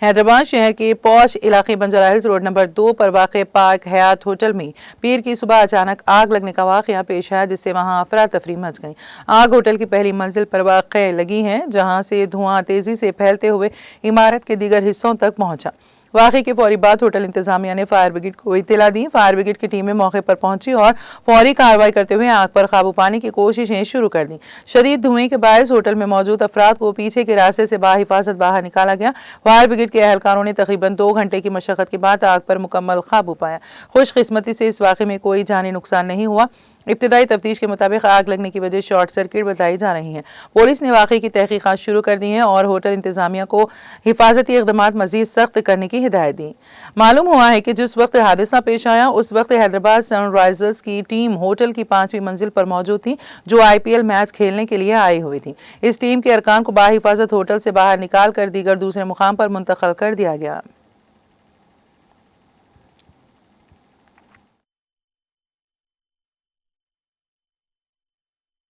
حیدرآباد شہر کے پوش علاقے بنجارہ ہلز روڈ نمبر 2 پر واقع پارک حیات ہوٹل میں پیر کی صبح اچانک آگ لگنے کا واقعہ پیش آیا، جس سے وہاں افراتفری مچ گئی۔ آگ ہوٹل کی پہلی منزل پر واقع لگی ہے، جہاں سے دھواں تیزی سے پھیلتے ہوئے عمارت کے دیگر حصوں تک پہنچا۔ واقعے کے فوری بعد ہوٹل انتظامیہ نے فائر بریگیڈ کو اطلاع دی۔ فائر بریگیڈ کی ٹیمیں موقع پر پہنچی اور فوری کارروائی کرتے ہوئے آگ پر قابو پانے کی کوششیں شروع کر دیں۔ شدید دھوئیں کے باعث ہوٹل میں موجود افراد کو پیچھے کے راستے سے بحفاظت باہر نکالا گیا۔ فائر بریگیڈ کے اہلکاروں نے تقریباً 2 گھنٹے کی مشقت کے بعد آگ پر مکمل قابو پایا۔ خوش قسمتی سے اس واقعے میں کوئی جانی نقصان نہیں ہوا۔ ابتدائی تفتیش کے مطابق آگ لگنے کی وجہ شارٹ سرکٹ بتائی جا رہی ہے۔ پولیس نے واقعے کی تحقیقات شروع کر دی ہیں اور ہوٹل انتظامیہ کو حفاظتی اقدامات مزید سخت کرنے کی ہدایت دی۔ معلوم ہوا ہے کہ جس وقت حادثہ پیش آیا اس وقت حیدرآباد سن رائزرز کی ٹیم ہوٹل کی 5ویں منزل پر موجود تھی، جو IPL میچ کھیلنے کے لیے آئی ہوئی تھی۔ اس ٹیم کے ارکان کو بحفاظت ہوٹل سے باہر نکال کر دیگر دوسرے مقام پر منتقل کر دیا گیا۔